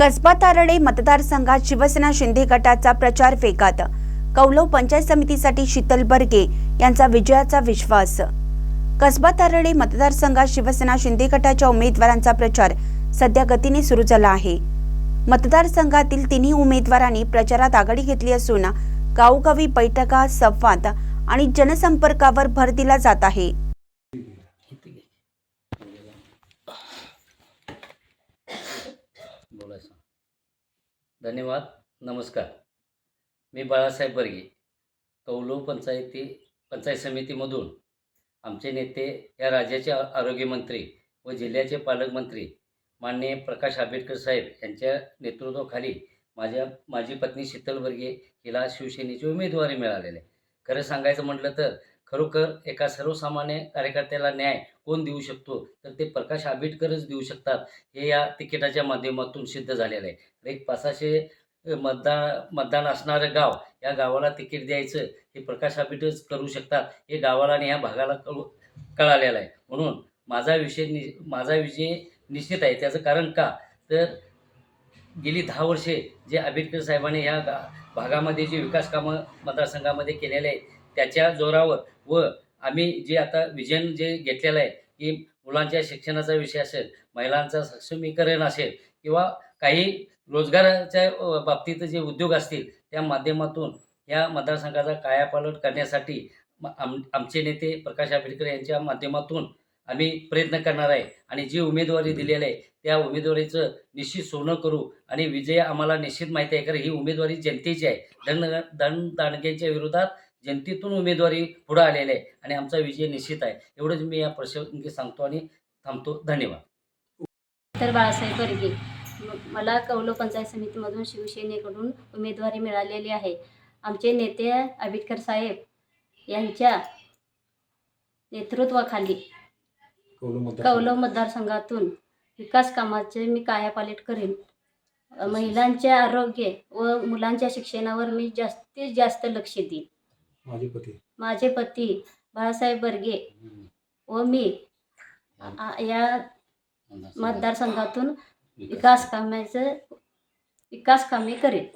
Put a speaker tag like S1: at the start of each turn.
S1: कसबा तारडे मतदारसंघात शिवसेना शिंदे गटाचा प्रचार वेगात। कौलव पंचायत समितीसाठी शीतल बर्गे यांचा विजयाचा विश्वास। कसबा तारडे मतदारसंघात शिवसेना शिंदे गटाच्या उमेदवारांचा प्रचार सध्या गतीने सुरू झाला आहे। मतदारसंघातील तिन्ही उमेदवारांनी प्रचारात आघाडी घेतली असून गावोगावी बैठका, संवाद आणि जनसंपर्कावर भर दिला जात आहे।
S2: धन्यवाद। नमस्कार, मी बाळासाहेब बर्गे, कौलव पंचायत समितीमधून आमचे नेते या राज्याचे आरोग्यमंत्री व जिल्ह्याचे पालकमंत्री माननीय प्रकाश आंबेडकर साहेब यांच्या नेतृत्वाखाली माझी पत्नी शीतल बर्गे हिला शिवसेनेची उमेदवारी मिळालेली आहे। खरं सांगायचं म्हटलं तर खरोखर एका सर्वसामान्य कार्यकर्त्याला न्याय कोण देऊ शकतो तर ते प्रकाश आंबेडकरच देऊ शकतात, हे या तिकिटाच्या माध्यमातून सिद्ध झालेलं आहे। एक 500 मतदान असणारं गाव, या गावाला तिकीट द्यायचं हे प्रकाश आंबेडकरच करू शकतात, हे गावाला आणि ह्या भागाला कळालेलं आहे। म्हणून माझा विजय निश्चित आहे। त्याचं कारण का तर गेली 10 वर्षे जे आंबेडकर साहेबांनी ह्या भागामध्ये जे विकास कामं मतदारसंघामध्ये केलेले आहेत त्याच्या जोरावर व आम्ही जे आता विजन जे घेतलेलं आहे की मुलांच्या शिक्षणाचा विषय असेल, महिलांचं सक्षमीकरण असेल किंवा काही रोजगाराच्या बाबतीत जे उद्योग असतील त्या माध्यमातून या मतदारसंघाचा कायापालट करण्यासाठी आमचे नेते प्रकाश आंबेडकर यांच्या माध्यमातून आम्ही प्रयत्न करणार आहे आणि जी उमेदवारी दिलेली आहे त्या उमेदवारीचं निश्चित सोनं करू आणि विजय आम्हाला निश्चित माहिती आहे, कारण ही उमेदवारी जनतेची आहे। दानग्यांच्या विरोधात जनतेतून उमेदवारी पुढे आलेली आहे आणि आमचा विजय निश्चित आहे। एवढंच मी या प्रसंगी सांगतो आणि थांबतो। धन्यवाद।
S3: तर बाळासाहेब बर्गे, मला कौलव पंचायत समितीमधून शिवसेनेकडून उमेदवारी मिळालेली आहे। आमचे नेते आंबेडकर साहेब यांच्या नेतृत्वाखाली कौलव मतदारसंघातून विकास कामाचे मी कायापालट करेन। महिलांचे आरोग्य व मुलांच्या शिक्षणावर मी जास्तीत जास्त लक्ष देईन। माझे पती बाळासाहेब बर्गे व मी या मतदारसंघातून विकास कामे करेन।